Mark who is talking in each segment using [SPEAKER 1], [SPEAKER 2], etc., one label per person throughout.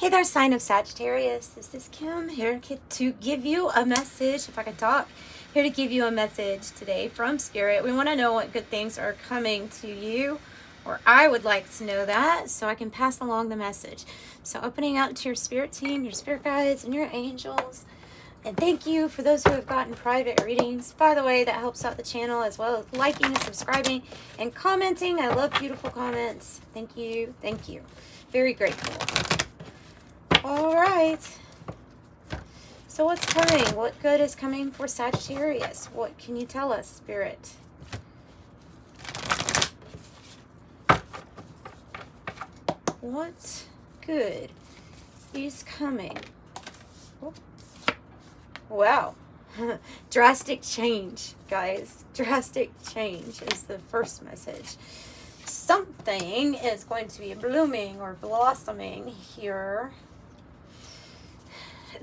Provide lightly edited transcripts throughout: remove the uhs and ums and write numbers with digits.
[SPEAKER 1] Hey there, sign of Sagittarius. This is Kim here to give you a message, if I can talk. Here to give you a message today from Spirit. We want to know what good things are coming to you, or I would like to know that so I can pass along the message. So opening out to your spirit team, your spirit guides, and your angels. And thank you for those who have gotten private readings. By the way, that helps out the channel, as well as liking and subscribing and commenting. I love beautiful comments. Thank you. Thank you. Very grateful. All right. So what's coming? What good is coming for Sagittarius? What can you tell us, Spirit? What good is coming? Oh. Wow. Drastic change, guys. Drastic change is the first message. Something is going to be blooming or blossoming here.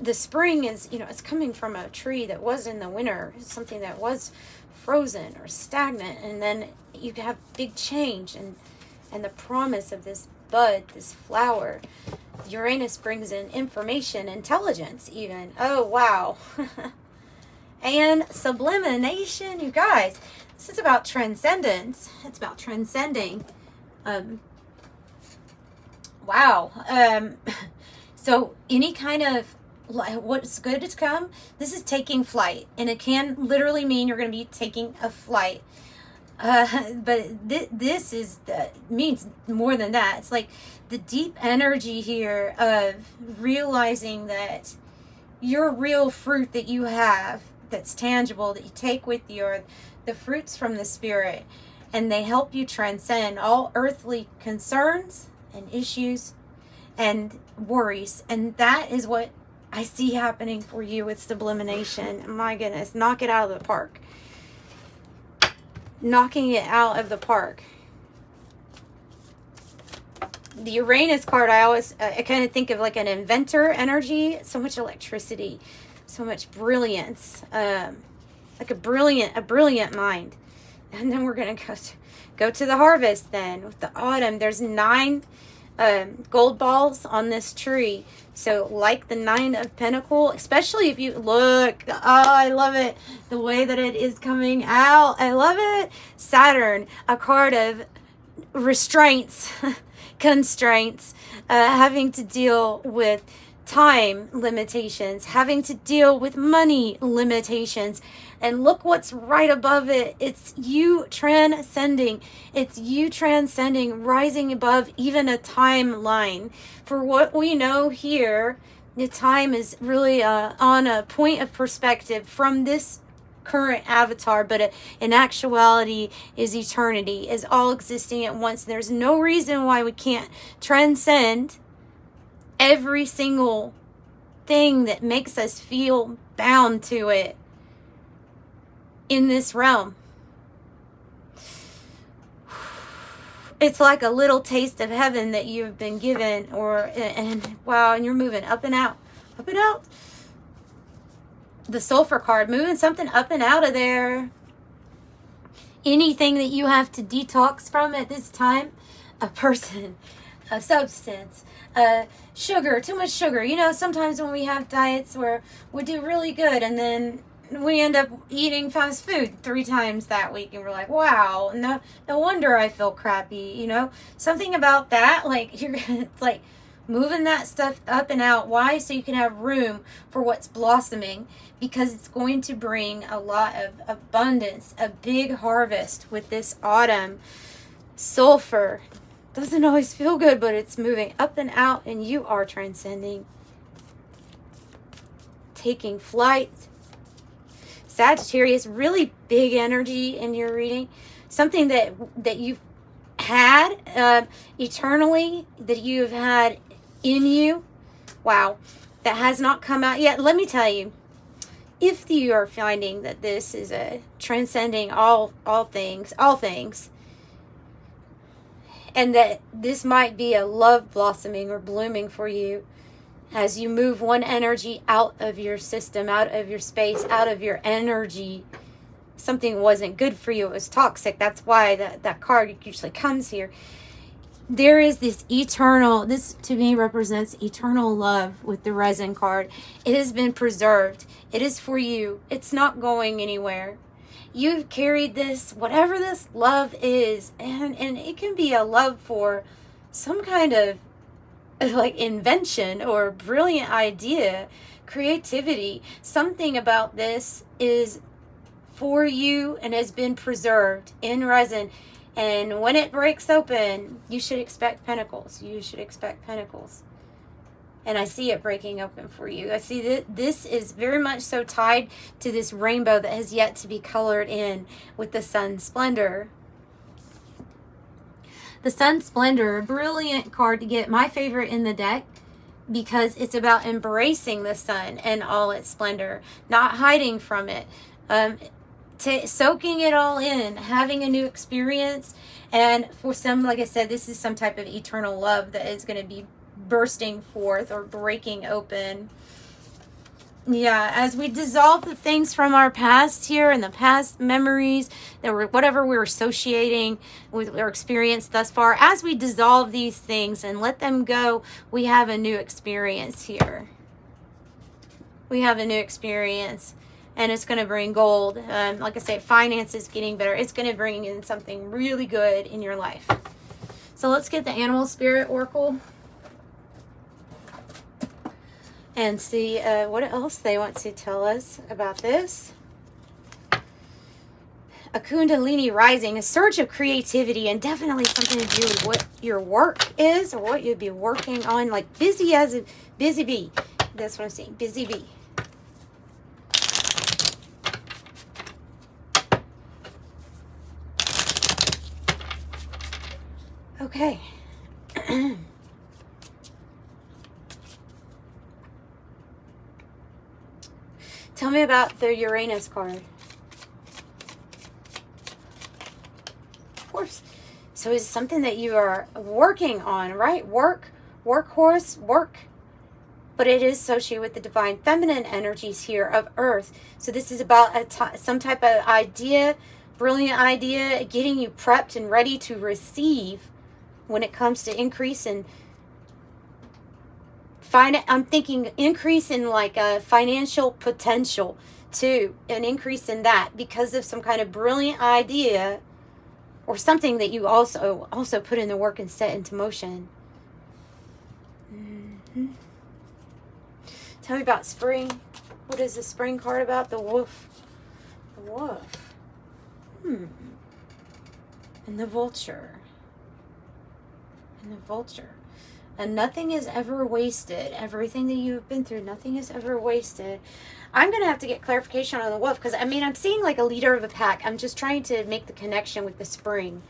[SPEAKER 1] The spring is, it's coming from a tree that was in the winter, something that was frozen or stagnant, and then you have big change and the promise of this bud, this flower. Uranus brings in information, intelligence even. Oh, wow. And sublimation, you guys. This is about transcendence. It's about transcending. Wow. So any kind of what's good to come, this is taking flight, and it can literally mean you're going to be taking a flight, but this is means more than that. It's like the deep energy here of realizing that your real fruit that you have, that's tangible, that you take with you, are the fruits from the Spirit, and they help you transcend all earthly concerns and issues and worries. And that is what I see happening for you with sublimation. My goodness, knock it out of the park. Knocking it out of the park. The Uranus card, I kind of think of like an inventor energy. So much electricity, so much brilliance, like a brilliant mind. And then we're gonna go to the harvest. Then with the autumn, there's 9 gold balls on this tree. So like the 9 of Pentacles, especially if you look, oh, I love it, the way that it is coming out. I love it. Saturn, a card of restraints, constraints, having to deal with time limitations, having to deal with money limitations. And look what's right above it. It's you transcending. It's you transcending, rising above even a timeline. For what we know here, the time is really on a point of perspective from this current avatar, but in actuality is eternity, is all existing at once. There's no reason why we can't transcend every single thing that makes us feel bound to it in this realm. It's like a little taste of heaven that you've been given, and wow, and you're moving up and out, up and out. The sulfur card, moving something up and out of there. Anything that you have to detox from at this time, a person, a substance, sugar, too much sugar. Sometimes when we have diets where we do really good and then we end up eating fast food 3 times that week, and we're like, wow, no wonder I feel crappy. Something about that, like it's like moving that stuff up and out. Why? So you can have room for what's blossoming, because it's going to bring a lot of abundance, a big harvest with this autumn. Sulfur doesn't always feel good, but it's moving up and out, and you are transcending, taking flight. Sagittarius, really big energy in your reading. Something that you've had eternally, that you've had in you. Wow. That has not come out yet. Let me tell you, if you are finding that this is a transcending all things, and that this might be a love blossoming or blooming for you, as you move one energy out of your system, out of your space, out of your energy. Something wasn't good for you. It was toxic. That's why that card usually comes here. there is this eternal, this to me represents eternal love with the resin card. It has been preserved. It is for you. It's not going anywhere. You've carried this, whatever this love is, and it can be a love for some kind of like invention or brilliant idea, creativity. Something about this is for you and has been preserved in resin. And when it breaks open, you should expect pentacles. You should expect pentacles. And I see it breaking open for you. I see that this is very much so tied to this rainbow that has yet to be colored in with the sun splendor. The sun splendor, a brilliant card to get, my favorite in the deck, because it's about embracing the sun and all its splendor, not hiding from it. Soaking it all in, having a new experience. And for some, like I said, this is some type of eternal love that is going to be bursting forth or breaking open. Yeah, as we dissolve the things from our past here and the past memories that were whatever we're associating with our experience thus far, as we dissolve these things and let them go, we have a new experience here. We have a new experience. And it's going to bring gold. Like I said, finance is getting better. It's going to bring in something really good in your life. So let's get the Animal Spirit Oracle. And see what else they want to tell us about this. A Kundalini rising, a surge of creativity, and definitely something to do with what your work is or what you'd be working on. Like busy as a busy bee. That's what I'm saying. Busy bee. Okay. Tell me about the Uranus card. Of course. So it's something that you are working on, right? Workhorse, work. But it is associated with the divine feminine energies here of Earth. So this is about some type of idea, brilliant idea, getting you prepped and ready to receive when it comes to increase in I'm thinking increase in like a financial potential too, an increase in that because of some kind of brilliant idea or something that you also put in the work and set into motion. Tell me about spring. What is the spring card about? The wolf. The wolf. And the vulture. And the vulture. And nothing is ever wasted. Everything that you've been through, nothing is ever wasted. I'm going to have to get clarification on the wolf because, I mean, I'm seeing like a leader of a pack. I'm just trying to make the connection with the spring.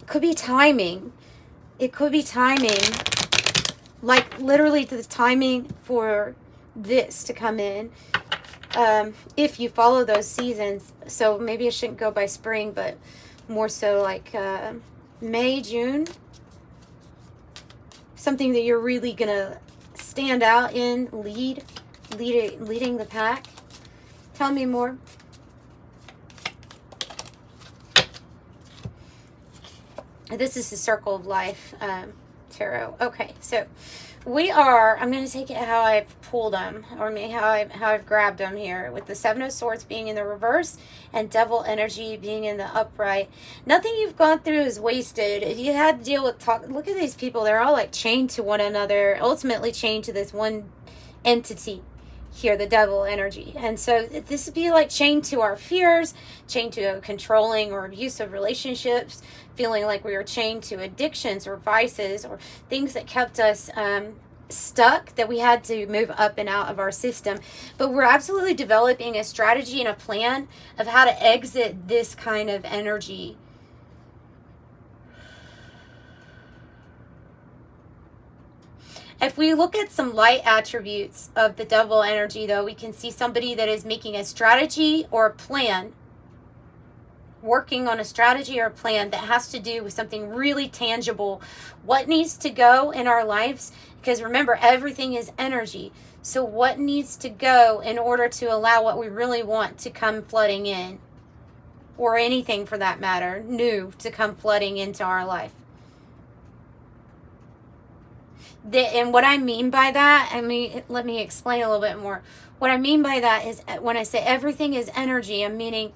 [SPEAKER 1] Could be timing. It could be timing. Like literally the timing for this to come in. If you follow those seasons. So maybe I shouldn't go by spring, but more so like May, June. Something that you're really going to stand out in, leading the pack. Tell me more. This is the Circle of Life tarot. Okay, so I'm going to take it how I've pulled them, or maybe how I've grabbed them here, with the Seven of Swords being in the reverse and Devil energy being in the upright. Nothing you've gone through is wasted. If you had to deal with look at these people, they're all like chained to one another, ultimately chained to this one entity here, the Devil energy. And so this would be like chained to our fears, chained to controlling or abusive relationships, feeling like we were chained to addictions or vices or things that kept us stuck, that we had to move up and out of our system. But we're absolutely developing a strategy and a plan of how to exit this kind of energy. If we look at some light attributes of the Devil energy, though, we can see somebody that is making a strategy or a plan, working on a strategy or a plan that has to do with something really tangible. What needs to go in our lives? Because remember, everything is energy. So what needs to go in order to allow what we really want to come flooding in? or anything for that matter, new to come flooding into our life. And what I mean by that, let me explain a little bit more. What I mean by that is when I say everything is energy, I'm meaning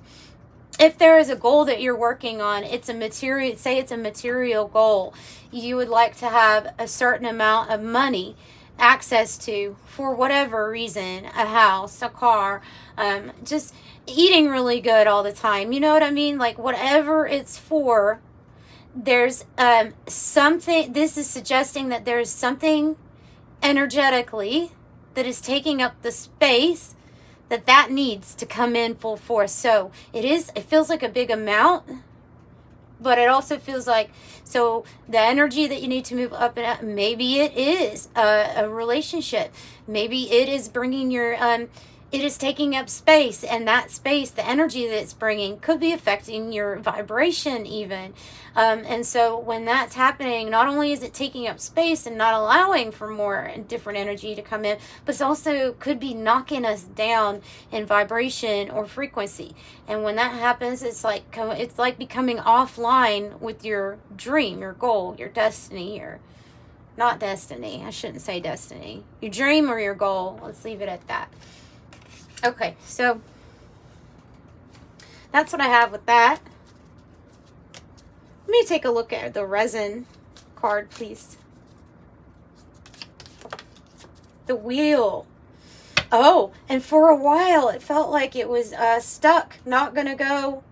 [SPEAKER 1] if there is a goal that you're working on, it's a material, say it's a material goal. You would like to have a certain amount of money access to, for whatever reason, a house, a car, just eating really good all the time. You know what I mean? Like whatever it's for, there's something, this is suggesting that there's something energetically that is taking up the space that needs to come in full force. So it feels like a big amount, but it also feels like, so the energy that you need to move up and up, maybe it is a relationship. Maybe it is bringing your, it is taking up space, and that space, the energy that it's bringing could be affecting your vibration even. And so when that's happening, not only is it taking up space and not allowing for more and different energy to come in, but it also could be knocking us down in vibration or frequency. And when that happens, it's like becoming offline with your dream, your goal, your destiny, or not destiny. I shouldn't say destiny. Your dream or your goal. Let's leave it at that. Okay, so that's what I have with that. Let me take a look at the resin card, please. The wheel. Oh, and for a while it felt like it was stuck, not gonna go.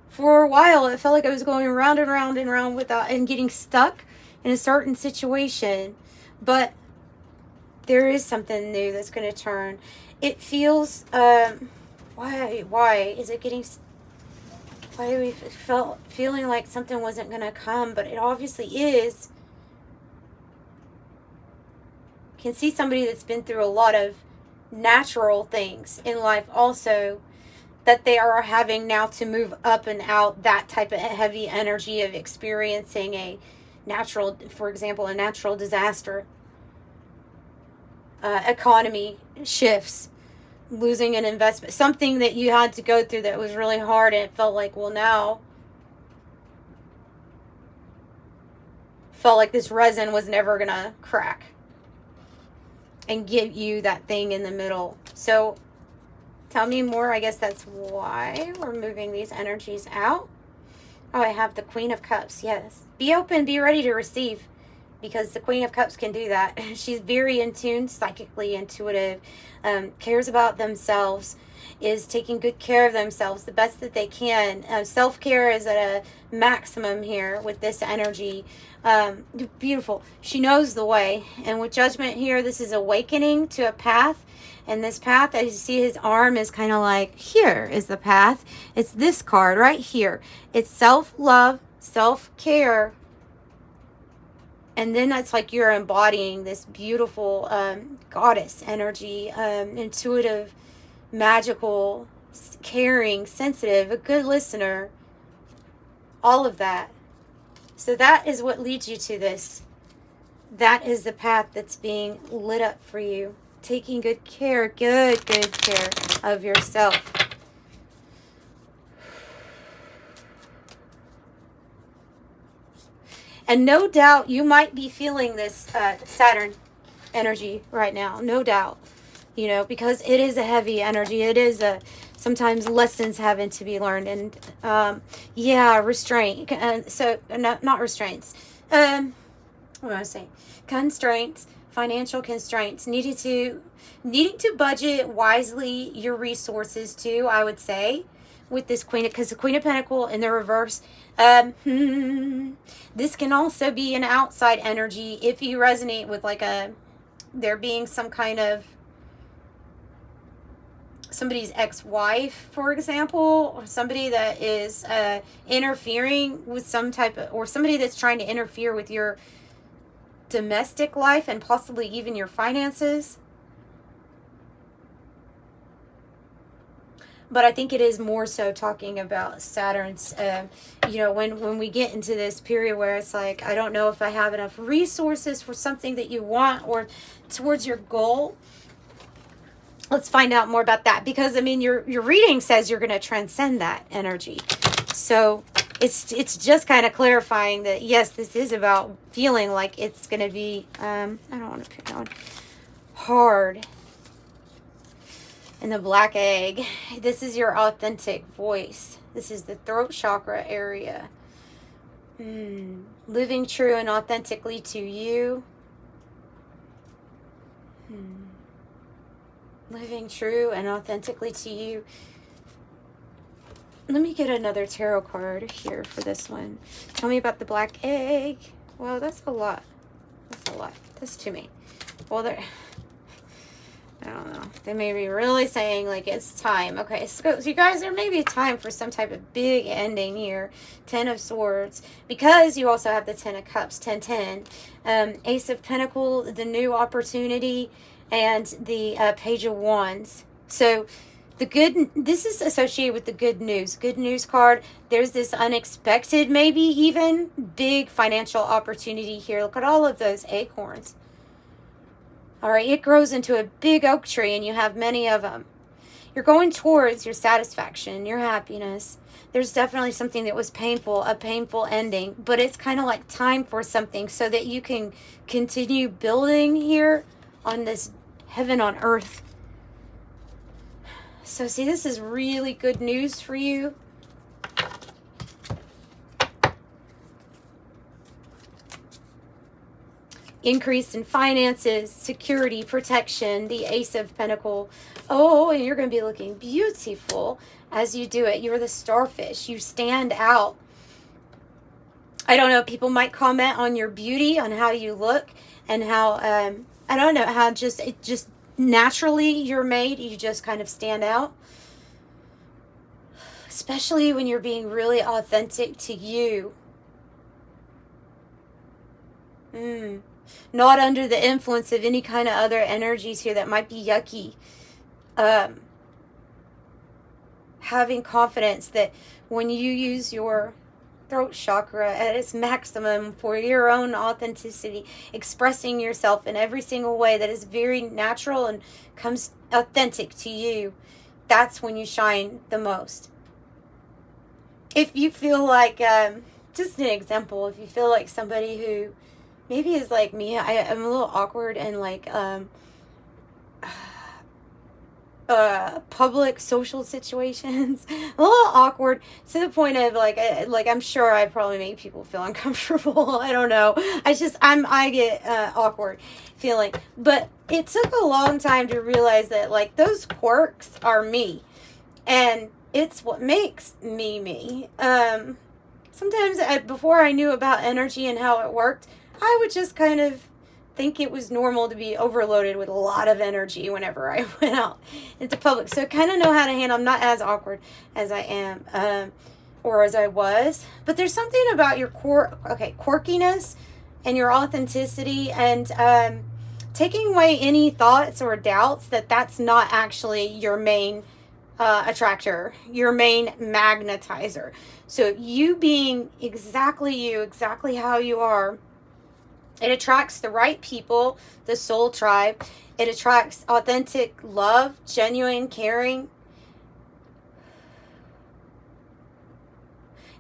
[SPEAKER 1] For a while it felt like I was going round and round and round without, and getting stuck in a certain situation. But there is something new that's going to turn. It feels, why is it getting, why do we feeling like something wasn't going to come, but it obviously is. Can see somebody that's been through a lot of natural things in life also, that they are having now to move up and out that type of heavy energy of experiencing a natural, for example, a natural disaster. Economy shifts, losing an investment, something that you had to go through that was really hard, and it felt like, well, now felt like this resin was never gonna crack and give you that thing in the middle. So tell me more. I guess that's why we're moving these energies out. Oh, I have the Queen of Cups. Yes, be open, be ready to receive, because the Queen of Cups can do that. She's very in tune, psychically intuitive, cares about themselves, is taking good care of themselves the best that they can. Self-care is at a maximum here with this energy. Beautiful. She knows the way. And with Judgment here, this is awakening to a path. And this path, as you see, his arm is kind of like, here is the path. It's this card right here. It's self-love, self-care. And then that's like you're embodying this beautiful goddess energy, intuitive, magical, caring, sensitive, a good listener, all of that. So that is what leads you to this. That is the path that's being lit up for you. Taking good care of yourself. And no doubt you might be feeling this Saturn energy right now. No doubt. You know, because it is a heavy energy. It is sometimes lessons having to be learned. And yeah, restraint. So not restraints. What am I saying? Constraints. Financial constraints. Needing to budget wisely your resources too, I would say, with this Queen, because the Queen of Pentacles in the reverse. This can also be an outside energy if you resonate with like there being some kind of somebody's ex-wife, for example, or somebody that is interfering with some type of, or somebody that's trying to interfere with your domestic life and possibly even your finances. But I think it is more so talking about Saturn's, you know, when we get into this period where it's like, I don't know if I have enough resources for something that you want or towards your goal. let's find out more about that, because I mean your reading says you're going to transcend that energy. So it's just kind of clarifying that yes, this is about feeling like it's going to be I don't want to pick on hard. And the black egg, this is your authentic voice. This is the throat chakra area. Living true and authentically to you. Living true and authentically to you. Let me get another tarot card here for this one. Tell me about the black egg. Well, that's a lot. That's a lot. That's too many. Well, I don't know. They may be really saying like it's time. Okay, so you guys, there may be time for some type of big ending here. 10 of Swords. Because you also have the 10 of Cups, 10-10. Ace of Pentacles, the new opportunity, and the Page of Wands. So this is associated with the good news. Good news card. There's this unexpected, maybe even big financial opportunity here. Look at all of those acorns. All right, it grows into a big oak tree and you have many of them. You're going towards your satisfaction, your happiness. There's definitely something that was painful, a painful ending, but it's kind of like time for something so that you can continue building here on this heaven on earth. So see, this is really good news for you. Increase in finances, security, protection, the Ace of Pentacles. Oh, and you're going to be looking beautiful as you do it. You're the starfish. You stand out. I don't know, people might comment on your beauty, on how you look, and how, I don't know, how just naturally you're made. You just kind of stand out. Especially when you're being really authentic to you. Not under the influence of any kind of other energies here that might be yucky. Having confidence that when you use your throat chakra at its maximum for your own authenticity, expressing yourself in every single way that is very natural and comes authentic to you, that's when you shine the most. If you feel like, just an example, if you feel like somebody who maybe is like me, I'm a little awkward and like public social situations, a little awkward to the point of like I'm sure I probably make people feel uncomfortable. I don't know. I get awkward feeling, but it took a long time to realize that like those quirks are me, and it's what makes me me. Sometimes before I knew about energy and how it worked, I would just kind of think it was normal to be overloaded with a lot of energy whenever I went out into public. So I kind of know how to handle. I'm not as awkward as I am, or as I was. But there's something about your quirkiness and your authenticity, and taking away any thoughts or doubts that that's not actually your main attractor, your main magnetizer. So you being exactly you, exactly how you are, it attracts the right people, the soul tribe. It attracts authentic love, genuine caring.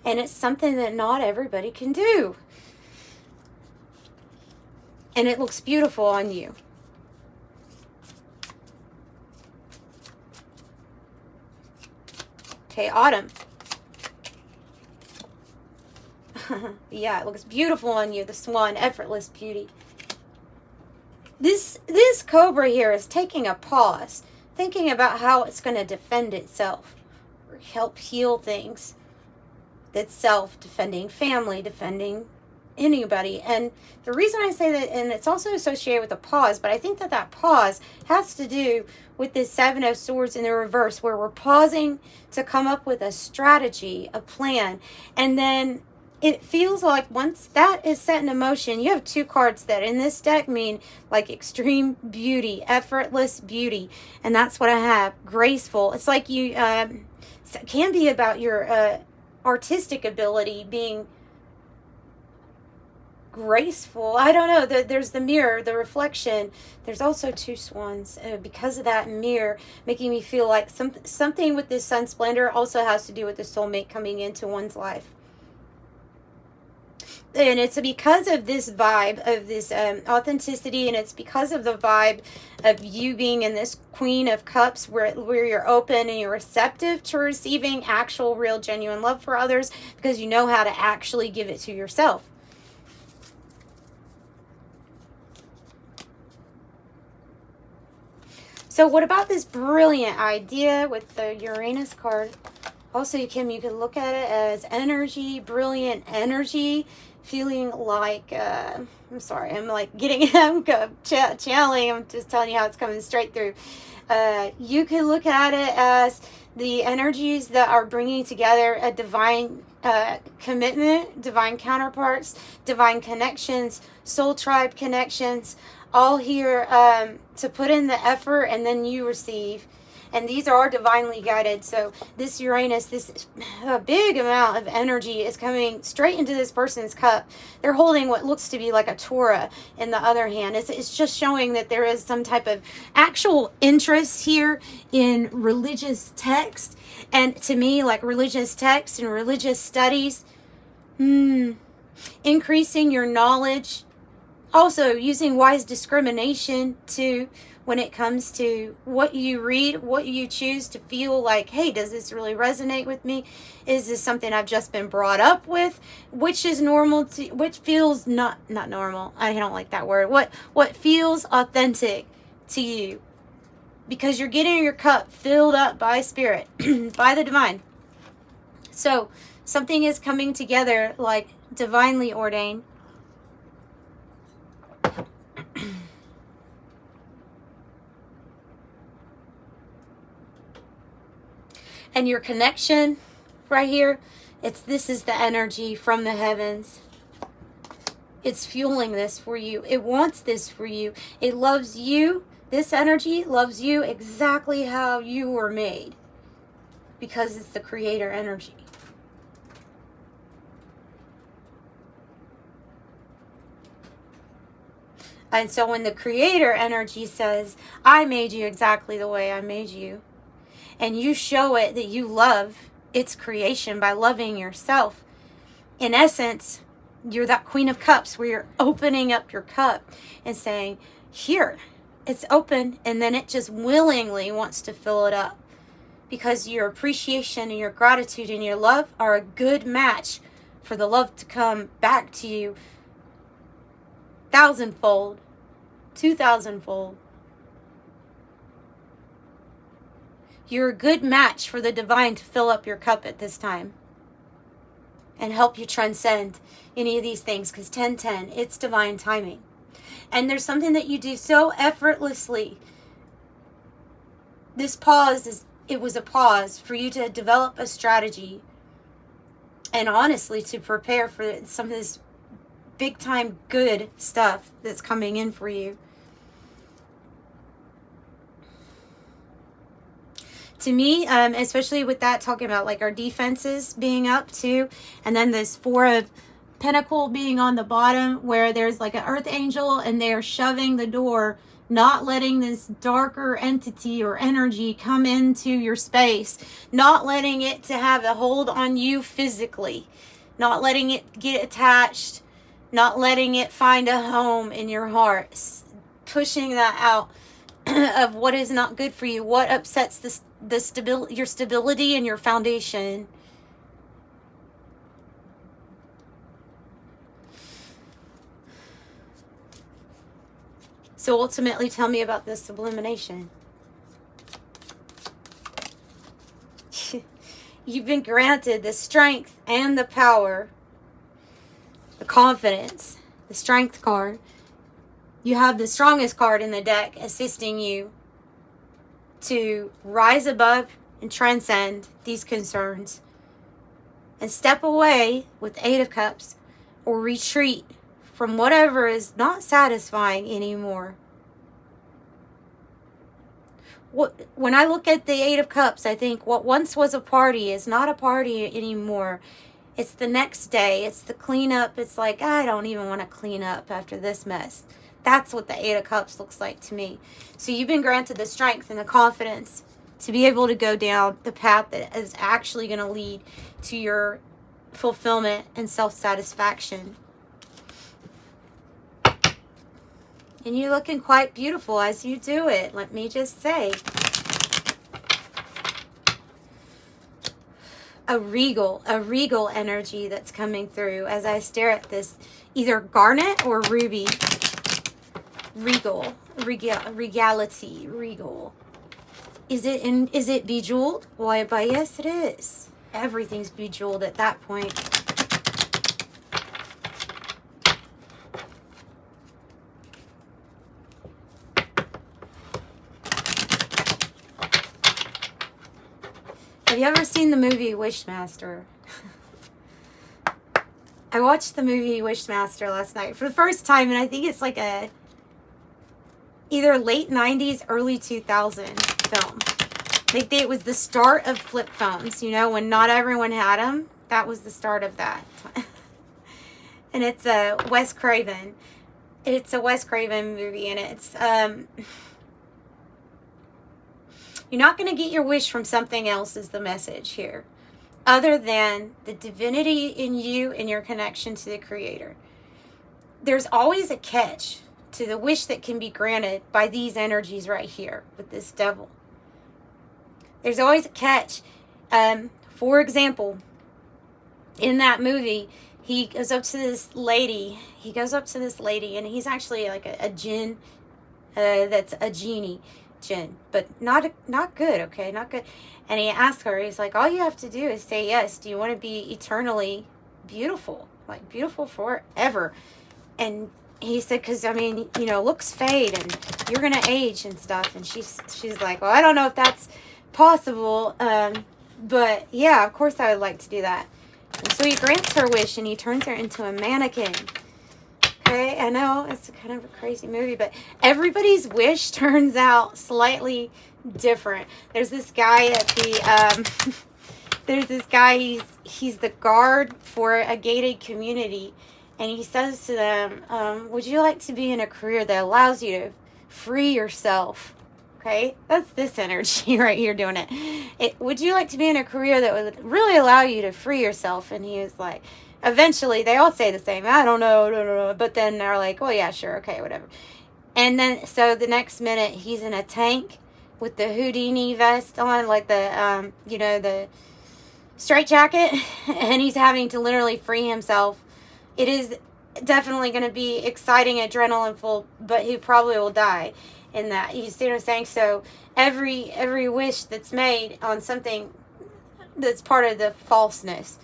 [SPEAKER 1] And it's something that not everybody can do. And it looks beautiful on you. Okay, Autumn. Yeah, it looks beautiful on you. The swan, effortless beauty. This cobra here is taking a pause, thinking about how it's going to defend itself, or help heal things. Itself, defending family, defending anybody. And the reason I say that, and it's also associated with a pause, but I think that pause has to do with this Seven of Swords in the reverse, where we're pausing to come up with a strategy, a plan, and then it feels like once that is set in motion, you have two cards that in this deck mean like extreme beauty, effortless beauty. And that's what I have. Graceful. It's like you, it can be about your artistic ability being graceful. I don't know. There's the mirror, the reflection. There's also two swans. Because of that mirror, making me feel like something with this sun splendor also has to do with the soulmate coming into one's life. And it's because of this vibe of this authenticity, and it's because of the vibe of you being in this Queen of Cups where you're open and you're receptive to receiving actual, real, genuine love for others, because you know how to actually give it to yourself. So what about this brilliant idea with the Uranus card? Also, Kim, you could look at it as energy, brilliant energy, feeling like, I'm sorry, I'm like getting, I'm channeling, I'm just telling you how it's coming straight through. You could look at it as the energies that are bringing together a divine commitment, divine counterparts, divine connections, soul tribe connections, all here to put in the effort, and then you receive. And these are divinely guided. So this Uranus, this big amount of energy is coming straight into this person's cup. They're holding what looks to be like a Torah in the other hand. It's just showing that there is some type of actual interest here in religious text. And to me, like religious text and religious studies, increasing your knowledge. Also, using wise discrimination to when it comes to what you read, what you choose to feel like, hey, does this really resonate with me? Is this something I've just been brought up with? Which is normal to, which feels not normal. I don't like that word. What feels authentic to you? Because you're getting your cup filled up by spirit, by the divine. So something is coming together like divinely ordained. And your connection right here, this is the energy from the heavens. It's fueling this for you. It wants this for you. It loves you. This energy loves you exactly how you were made, because it's the creator energy. And so when the creator energy says, I made you exactly the way I made you, and you show it that you love its creation by loving yourself, in essence, you're that Queen of Cups where you're opening up your cup and saying, here, it's open, and then it just willingly wants to fill it up, because your appreciation and your gratitude and your love are a good match for the love to come back to you 1,000-fold, 2,000-fold. You're a good match for the divine to fill up your cup at this time and help you transcend any of these things, because 10-10, it's divine timing. And there's something that you do so effortlessly. This pause it was a pause for you to develop a strategy and honestly to prepare for some of this big time good stuff that's coming in for you. To me, especially with that, talking about like our defenses being up too, and then this Four of Pentacle being on the bottom where there's like an earth angel and they're shoving the door, not letting this darker entity or energy come into your space, not letting it to have a hold on you physically, not letting it get attached, not letting it find a home in your heart, pushing that out of what is not good for you, what upsets your stability and your foundation. So ultimately, tell me about this sublimination. You've been granted the strength and the power, the confidence, the strength card. You have the strongest card in the deck assisting you to rise above and transcend these concerns and step away with Eight of Cups, or retreat from whatever is not satisfying anymore. When I look at the Eight of Cups, I think what once was a party is not a party anymore. It's the next day. It's the cleanup. It's like, I don't even want to clean up after this mess. That's what the Eight of Cups looks like to me. So you've been granted the strength and the confidence to be able to go down the path that is actually going to lead to your fulfillment and self-satisfaction. And you're looking quite beautiful as you do it, let me just say. A regal energy that's coming through as I stare at this either garnet or ruby. Regality. Is it bejeweled? Why, yes it is. Everything's bejeweled at that point. Have you ever seen the movie Wishmaster? I watched the movie Wishmaster last night for the first time, and I think it's like a either late 90s, early 2000 film. I think it was the start of flip phones, you know, when not everyone had them. That was the start of that. And it's a Wes Craven. It's a Wes Craven movie, and it's you're not going to get your wish from something else is the message here, other than the divinity in you and your connection to the Creator. There's always a catch to the wish that can be granted by these energies right here with this devil. There's always a catch. For example, in that movie, he goes up to this lady. And he's actually like a jinn. That's a genie. Jinn, but not good, okay, not good. And he asks her, he's like, all you have to do is say yes. Do you want to be eternally beautiful, like beautiful forever? And he said, because I mean, you know, looks fade and you're gonna age and stuff. And she's like, well, I don't know if that's possible, but yeah, of course I would like to do that. And so he grants her wish and he turns her into a mannequin. Okay, I know it's kind of a crazy movie, but everybody's wish turns out slightly different. There's this guy at the he's the guard for a gated community, and he says to them, would you like to be in a career that allows you to free yourself? Okay, that's this energy right here doing it. Would you like to be in a career that would really allow you to free yourself? And he was like, eventually, they all say the same. I don't know. But then they're like, well, yeah, sure. Okay, whatever. And then, so the next minute, he's in a tank with the Houdini vest on, like the, you know, the straight jacket. And he's having to literally free himself. It is definitely going to be exciting, adrenaline full, but he probably will die in that. You see what I'm saying? So every wish that's made on something that's part of the falseness,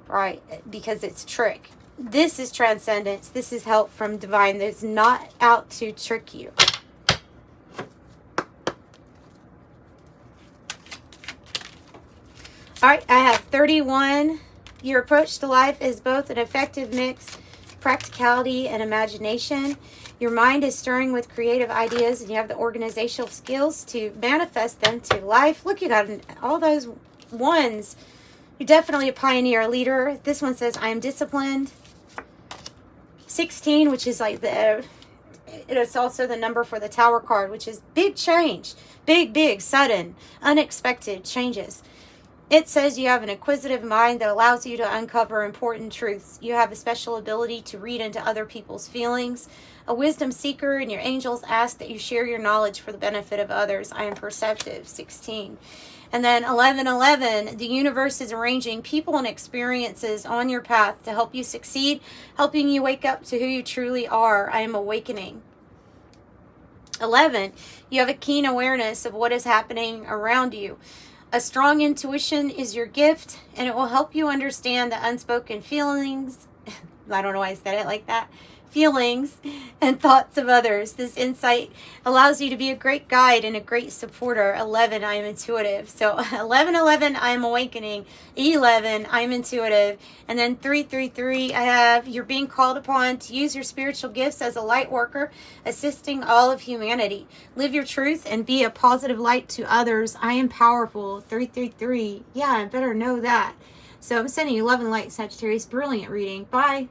[SPEAKER 1] right? Because it's trick. This is transcendence. This is help from divine. That's not out to trick you. All right, I have 31. Your approach to life is both an effective mix of practicality and imagination. Your mind is stirring with creative ideas, and you have the organizational skills to manifest them to life. Look, you got all those ones. You're definitely a pioneer, a leader. This one says, I am disciplined. 16, which is like it is also the number for the Tower card, which is big change. Big, sudden, unexpected changes. It says you have an inquisitive mind that allows you to uncover important truths. You have a special ability to read into other people's feelings. A wisdom seeker, and your angels ask that you share your knowledge for the benefit of others. I am perceptive. 16. And then 11:11, the universe is arranging people and experiences on your path to help you succeed, helping you wake up to who you truly are. I am awakening. 11, you have a keen awareness of what is happening around you. A strong intuition is your gift, and it will help you understand the unspoken feelings. I don't know why I said it like that. Feelings and thoughts of others. This insight allows you to be a great guide and a great supporter. 11, I am intuitive. So 11:11, I am awakening. 11, I am intuitive. And then 333, I have you're being called upon to use your spiritual gifts as a light worker, assisting all of humanity. Live your truth and be a positive light to others. I am powerful. 333, yeah, I better know that. So I'm sending you love and light, Sagittarius. Brilliant reading. Bye.